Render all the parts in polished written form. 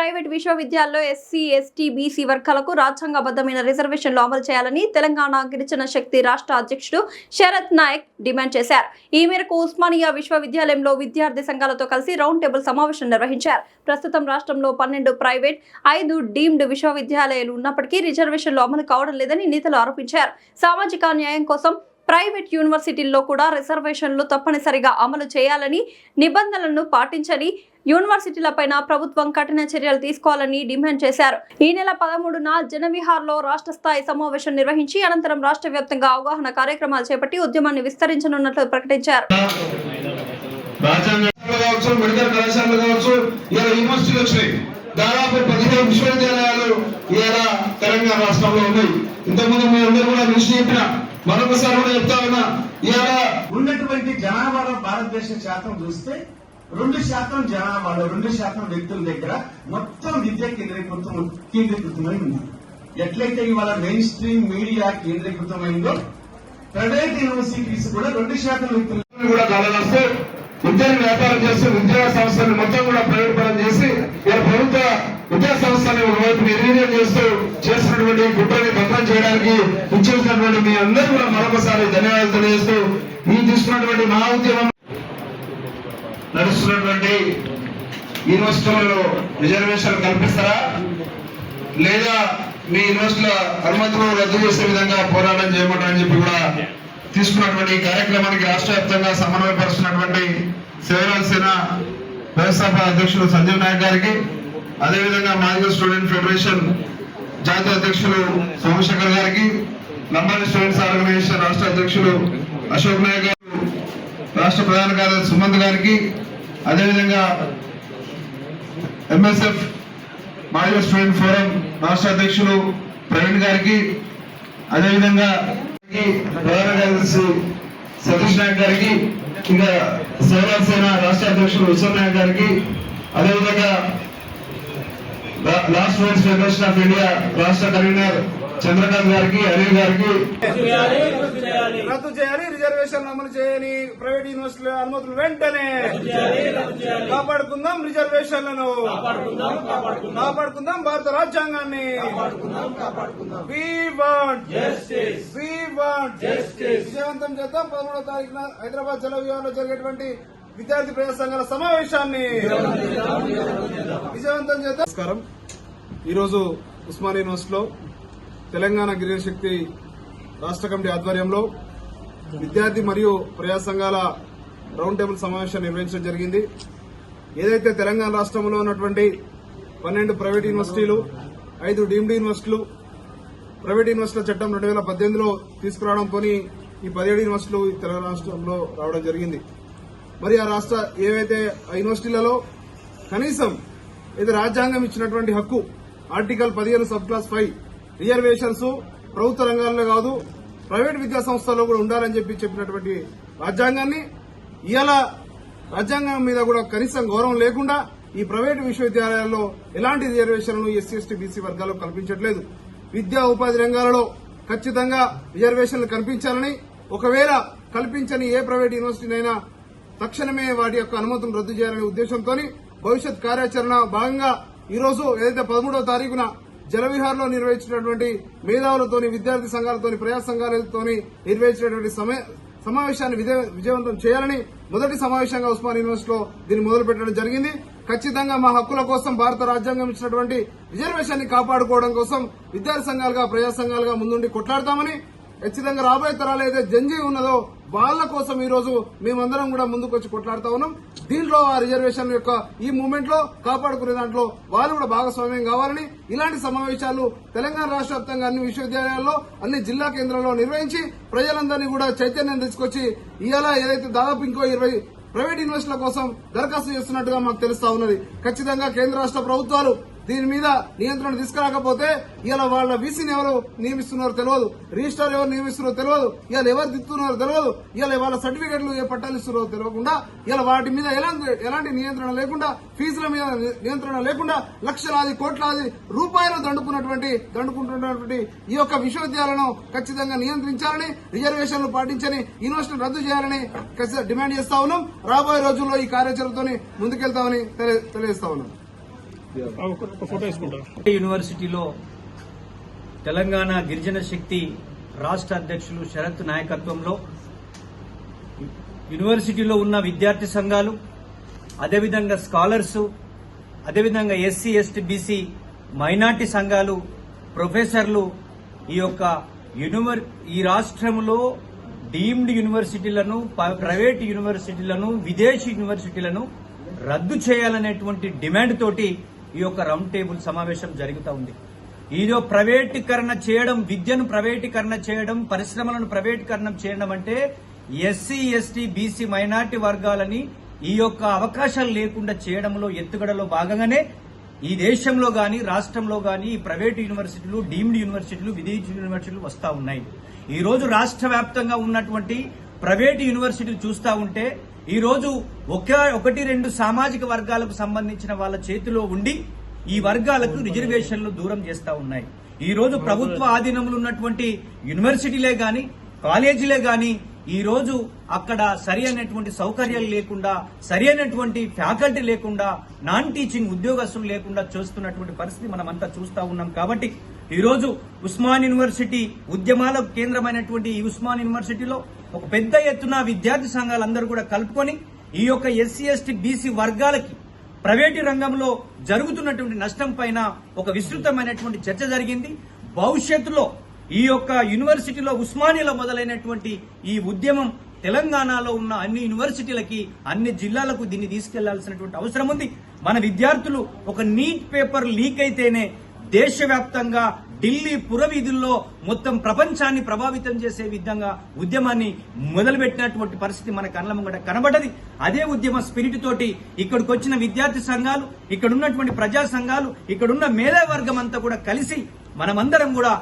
Private విశ్వవిద్యాలయాల్లో SC, ST, BC వర్గాలకు రాజ్యాంగబద్ధమైన రిజర్వేషన్లు అమలు చేయాలని తెలంగాణ గిరిజన శక్తి రాష్ట్ర అధ్యక్షుడు శరత్ నాయక్ డిమాండ్ చేశారు. ఈ మేరకు ఉస్మానియా విశ్వవిద్యాలయంలో విద్యార్థి సంఘాలతో కలిసి రౌండ్ టేబుల్ సమావేశం నిర్వహించారు. ప్రస్తుతం రాష్ట్రంలో 12 ప్రైవేట్, 5 డీమ్డ్ విశ్వవిద్యాలయాలు ఉన్నప్పటికీ రిజర్వేషన్లు అమలు కావడం లేదని నేతలు ఆరోపించారు. సామాజిక న్యాయం కోసం ప్రైవేట్ యూనివర్సిటీల్లో కూడా రిజర్వేషన్లు తప్పనిసరిగా అమలు చేయాలని, నిబంధనలను పాటించని యూనివర్సిటీలపైన ప్రభుత్వం కఠిన చర్యలు తీసుకోవాలని డిమాండ్ చేశారు. ఈ నెల 13న జనవిహార్లో రాష్ట్ర స్థాయి సమావేశం నిర్వహించి అనంతరం రాష్ట్ర వ్యాప్తంగా అవగాహన కార్యక్రమాలు చేపట్టి ఉద్యమాన్ని విస్తరించనున్నట్లు ప్రకటించారు. దాదాపు 15 విశ్వవిద్యాలయాలు ఇలా తెలంగాణ రాష్ట్రంలో ఉన్నాయి. ఇంతకుముందు మీ అందరూ కూడా దృష్టి చెప్పిన మరొకసారి కూడా చెప్తా ఉన్నా, ఇలా ఉన్నటువంటి జనాభాలో భారతదేశ శాతం చూస్తే 2% జనాభాలో 2% వ్యక్తుల దగ్గర మొత్తం విద్య కేంద్రీకృతమై ఉంది. ఎట్లయితే ఇవాళ మెయిన్ స్ట్రీమ్ మీడియా కేంద్రీకృతమైందో ప్రైవేట్ యూనివర్సిటీస్ కూడా 2% వ్యక్తులు కూడా కలగొస్తూ విద్యను వ్యాపారం చేస్తూ విద్యా సంస్థలను మొత్తం కూడా ప్రైవేట్ పరం చేసి ఇలా ప్రభుత్వ విద్యా సంస్థలను ఒకవైపు నిర్వీర్యం చేస్తూ చేస్తున్నటువంటి కుట్రని భద్రం చేయడానికి ఇచ్చేసినటువంటి మీ అందరూ కూడా మరొకసారి ధన్యవాదాలు తెలియజేస్తూ ఈ తీసుకున్నటువంటి మహా ఉద్యమం నడుస్తున్నటువంటి యూనివర్సిటీలలో రిజర్వేషన్ కల్పిస్తారా లేదా మీ యూనివర్సిటీల అనుమతులు రద్దు చేసే విధంగా పోరాటం చేయమంటారని చెప్పి కూడా తీసుకున్నటువంటి కార్యక్రమానికి రాష్ట్ర వ్యాప్తంగా సమన్వయపరుస్తున్నటువంటి సేవల సేన వ్యవస్థాపక అధ్యక్షులు సంజీవ్ నాయక్ గారికి, అదేవిధంగా మాదిగ స్టూడెంట్ ఫెడరేషన్ జాతీయ అధ్యక్షులు సోమశేఖర్ గారికి, లంబాడి స్టూడెంట్స్ ఆర్గనైజేషన్ రాష్ట్ర అధ్యక్షులు అశోక్ నాయక్ గారు, రాష్ట్ర ప్రధాన కార్యదర్శి సుమంత్ గారికి, అదేవిధంగా ఎంఎస్ఎఫ్ మాదిగ స్టూడెంట్ ఫోరం రాష్ట్ర అధ్యక్షులు ప్రవీణ్ గారికి, అదేవిధంగా ప్రధాన కార్యదర్శి సతీష్ నాయక్ గారికి, ఇంకా సేవా సేన రాష్ట్ర అధ్యక్షులు ఉత్సవ్ నాయక్ గారికి, అదేవిధంగా last students federation of India రాష్ట్ర కన్వీనర్ చంద్రకాంత్ గారికి, అనిల్ గారికి రద్దు చేయాలి, రిజర్వేషన్ అమలు చేయని ప్రైవేట్ యూనివర్సిటీల అనుమతులు వెంటనే కాపాడుకుందాం, రిజర్వేషన్లను కాపాడుకుందాం, భారత రాజ్యాంగాన్ని విజయవంతం చేద్దాం. 13వ తారీఖున హైదరాబాద్ జలవిహార్లో జరిగేటువంటి విద్యార్థి ప్రజా సంఘాల సమావేశాన్ని విజయవంతం చేద్దాం. నమస్కారం. ఈరోజు ఉస్మానియా యూనివర్సిటీలో తెలంగాణ గిరిజన శక్తి రాష్ట్ర కమిటీ ఆధ్వర్యంలో విద్యార్థి మరియు ప్రజా సంఘాల రౌండ్ టేబుల్ సమావేశం నిర్వహించడం జరిగింది. ఏదైతే తెలంగాణ రాష్ట్రంలో ఉన్నటువంటి 12 ప్రైవేట్ యూనివర్సిటీలు, 5 డీమ్డ్ యూనివర్సిటీలు, ప్రైవేట్ యూనివర్సిటీల చట్టం 2018లో తీసుకురావడంతో ఈ 17 యూనివర్సిటీలు తెలంగాణ రాష్ట్రంలో రావడం జరిగింది. మరి ఆ రాష్ట్ర ఏవైతే ఆ యూనివర్సిటీలలో కనీసం ఇది రాజ్యాంగం ఇచ్చినటువంటి హక్కు ఆర్టికల్ 15 సబ్ క్లాస్ 5 రిజర్వేషన్స్ ప్రభుత్వ రంగాల్లో కాదు ప్రైవేట్ విద్యా సంస్థల్లో కూడా ఉండాలని చెప్పినటువంటి రాజ్యాంగాన్ని ఇవాళ రాజ్యాంగం మీద కూడా కనీసం గౌరవం లేకుండా ఈ ప్రైవేటు విశ్వవిద్యాలయాల్లో ఎలాంటి రిజర్వేషన్లను ఎస్సీ, ఎస్టీ, బీసీ వర్గాలకు కల్పించట్లేదు. విద్యా ఉపాధి రంగాలలో ఖచ్చితంగా రిజర్వేషన్లు కల్పించాలని, ఒకవేళ కల్పించని ఏ ప్రైవేట్ యూనివర్సిటీనైనా తక్షణమే వాటి యొక్క అనుమతులను రద్దు చేయాలనే ఉద్దేశంతో భవిష్యత్ కార్యాచరణ భాగంగా ఈరోజు ఏదైతే 13వ తారీఖున జలవిహార్లో నిర్వహించినటువంటి మేధావులతోని, విద్యార్థి సంఘాలతోని, ప్రజా సంఘాలతో నిర్వహించినటువంటి సమావేశాన్ని విజయవంతం చేయాలని మొదటి సమావేశంగా ఉస్మానియా యూనివర్సిటీలో దీన్ని మొదలు పెట్టడం జరిగింది. ఖచ్చితంగా మా హక్కుల కోసం భారత రాజ్యాంగం ఇచ్చినటువంటి రిజర్వేషన్ ని కాపాడుకోవడం కోసం విద్యార్థి సంఘాలుగా, ప్రజా సంఘాలుగా ముందుండి కొట్లాడతామని, ఖచ్చితంగా రాబోయే తరాలు ఏదైతే జంజీ ఉన్నదో వాళ్ల కోసం ఈ రోజు మేమందరం కూడా ముందుకు వచ్చి కొట్లాడుతా ఉన్నాం. దీంట్లో ఆ రిజర్వేషన్ యొక్క ఈ మూవ్మెంట్ లో కాపాడుకునే దాంట్లో వాళ్ళు కూడా భాగస్వామ్యం కావాలని, ఇలాంటి సమావేశాలు తెలంగాణ రాష్ట్ర వ్యాప్తంగా అన్ని విశ్వవిద్యాలయాల్లో, అన్ని జిల్లా కేంద్రాల్లో నిర్వహించి ప్రజలందరినీ కూడా చైతన్యం తీసుకొచ్చి ఇవాళ ఏదైతే దాదాపు ఇంకో 20 ప్రైవేట్ యూనివర్సిటీల కోసం దరఖాస్తు చేస్తున్నట్టుగా మాకు తెలుస్తా ఉన్నది. ఖచ్చితంగా కేంద్ర రాష్ట్ర ప్రభుత్వాలు దీని మీద నియంత్రణ తీసుకురాకపోతే ఇవాళ వాళ్ళ వీసీని ఎవరు నియమిస్తున్నారో తెలియదు, రిజిస్ట్రార్ ఎవరు నియమిస్తున్నారో తెలియదు, ఇవాళ ఎవరు దిక్కుతున్నారో తెలియదు, ఇవాళ వాళ్ళ సర్టిఫికెట్లు ఏ పట్టాలు ఇస్తున్నారో తెలియకుండా ఇవాళ వాటి మీద ఎలాంటి నియంత్రణ లేకుండా, ఫీజుల మీద నియంత్రణ లేకుండా లక్షలాది కోట్లాది రూపాయలు దండుకుంటున్నటువంటి ఈ యొక్క విశ్వవిద్యాలయాలను ఖచ్చితంగా నియంత్రించాలని, రిజర్వేషన్లు పాటించని యూనివర్సిటీని రద్దు చేయాలని డిమాండ్ చేస్తా ఉన్నాం. రాబోయే రోజుల్లో ఈ కార్యాచరణతో ముందుకెళ్తామని తెలియజేస్తా ఉన్నాం. యూనివర్సిటీలో తెలంగాణ గిరిజన శక్తి రాష్ట్ర అధ్యక్షులు శరత్ నాయకత్వంలో యూనివర్సిటీలో ఉన్న విద్యార్థి సంఘాలు, అదేవిధంగా స్కాలర్స్, అదేవిధంగా ఎస్సీ ఎస్టీ బీసీ మైనార్టీ సంఘాలు, ప్రొఫెసర్లు ఈ రాష్ట్రంలో డీమ్డ్ యూనివర్సిటీలను, ప్రైవేట్ యూనివర్సిటీలను, విదేశీ యూనివర్సిటీలను రద్దు చేయాలనేటువంటి డిమాండ్ తోటి ఈ యొక్క రౌండ్ టేబుల్ సమావేశం జరుగుతూ ఉంది. ఇదో ప్రైవేటీకరణ చేయడం, విద్యను ప్రైవేటీకరణ చేయడం, పరిశ్రమలను ప్రైవేటీకరణ చేయడం అంటే ఎస్సీ ఎస్టీ బీసీ మైనార్టీ వర్గాలని ఈ యొక్క అవకాశాలు లేకుండా చేయడంలో ఎత్తుగడలో భాగంగానే ఈ దేశంలో గాని రాష్ట్రంలో గాని ఈ ప్రైవేట్ యూనివర్సిటీలు, డీమ్డ్ యూనివర్సిటీలు, విదేశీ యూనివర్సిటీలు వస్తా ఉన్నాయి. ఈ రోజు రాష్ట్ర వ్యాప్తంగా ఉన్నటువంటి ప్రైవేట్ యూనివర్సిటీలు చూస్తా ఉంటే ఈ రోజు ఒకటి రెండు సామాజిక వర్గాలకు సంబంధించిన వాళ్ళ చేతిలో ఉండి ఈ వర్గాలకు రిజర్వేషన్లు దూరం చేస్తా ఉన్నాయి. ఈ రోజు ప్రభుత్వ ఆధీనంలో ఉన్నటువంటి యూనివర్సిటీలే గాని, కాలేజీలే గాని ఈ రోజు అక్కడ సరి అయినటువంటి సౌకర్యాలు లేకుండా, సరి అయినటువంటి ఫ్యాకల్టీ లేకుండా, నాన్ టీచింగ్ ఉద్యోగస్తులు లేకుండా చేస్తున్నటువంటి పరిస్థితి మనమంతా చూస్తా ఉన్నాం. కాబట్టి ఈ రోజు ఉస్మాన్ యూనివర్సిటీ ఉద్యమాలకు కేంద్రమైనటువంటి ఈ ఉస్మాన్ యూనివర్సిటీలో ఒక పెద్ద ఎత్తున విద్యార్థి సంఘాలందరూ కూడా కలుపుకొని ఈ యొక్క ఎస్సీ ఎస్టీ బీసీ వర్గాలకి ప్రైవేటు రంగంలో జరుగుతున్నటువంటి నష్టం పైన ఒక విస్తృతమైనటువంటి చర్చ జరిగింది. భవిష్యత్తులో ఈ యొక్క యూనివర్సిటీలో ఉస్మానియాలో మొదలైనటువంటి ఈ ఉద్యమం తెలంగాణలో ఉన్న అన్ని యూనివర్సిటీలకి, అన్ని జిల్లాలకు దీన్ని తీసుకెళ్లాల్సినటువంటి అవసరం ఉంది. మన విద్యార్థులు ఒక నీట్ పేపర్ లీక్ అయితేనే దేశవ్యాప్తంగా ఢిల్లీ పురవీధుల్లో మొత్తం ప్రపంచాన్ని ప్రభావితం చేసే విధంగా ఉద్యమాన్ని మొదలుపెట్టినటువంటి పరిస్థితి మన కళ్ళ ముంగట కనబడ్డది. అదే ఉద్యమ స్పిరిట్ తోటి ఇక్కడికి వచ్చిన విద్యార్థి సంఘాలు, ఇక్కడ ఉన్నటువంటి ప్రజా సంఘాలు, ఇక్కడున్న మేధావర్గం అంతా కూడా కలిసి మనమందరం కూడా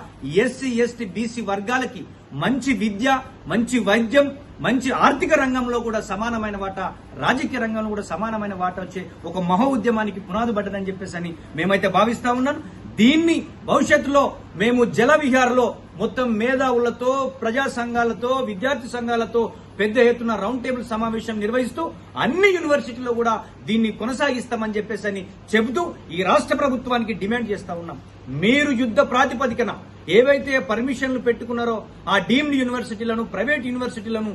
ఎస్సీ ఎస్టీ బీసీ వర్గాలకి మంచి విద్య, మంచి వైద్యం, మంచి ఆర్థిక రంగంలో కూడా సమానమైన వాటా, రాజకీయ రంగంలో కూడా సమానమైన వాటా వచ్చే ఒక మహా ఉద్యమానికి పునాది పడ్డదని చెప్పేసి మేమైతే భావిస్తా ఉన్నాను. దీన్ని భవిష్యత్తులో మేము జల విహార్లో మొత్తం మేధావులతో, ప్రజా సంఘాలతో, విద్యార్థి సంఘాలతో పెద్ద ఎత్తున రౌండ్ టేబుల్ సమావేశం నిర్వహిస్తూ అన్ని యూనివర్సిటీల్లో కూడా దీన్ని కొనసాగిస్తామని చెప్పేసి చెబుతూ ఈ రాష్ట్ర ప్రభుత్వానికి డిమాండ్ చేస్తా ఉన్నాం. మీరు యుద్ధ ప్రాతిపదికన ఏవైతే పర్మిషన్లు పెట్టుకున్నారో ఆ డీమ్డ్ యూనివర్సిటీలను, ప్రైవేట్ యూనివర్సిటీలను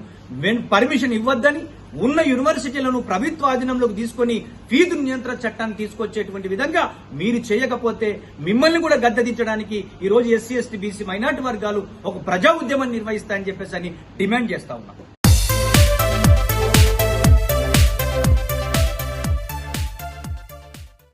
పర్మిషన్ ఇవ్వద్దని, ఉన్న యూనివర్సిటీలను ప్రభుత్వ ఆధీనంలోకి తీసుకుని ఫీజు నియంత్రణ చట్టాన్ని తీసుకొచ్చేటువంటి విధంగా మీరు చేయకపోతే మిమ్మల్ని కూడా గద్దెదించడానికి ఈ రోజు ఎస్సీ ఎస్టీ బీసీ మైనార్టీ వర్గాలు ఒక ప్రజా ఉద్యమాన్ని నిర్వహిస్తాయని చెప్పేసి డిమాండ్ చేస్తా ఉన్నాం.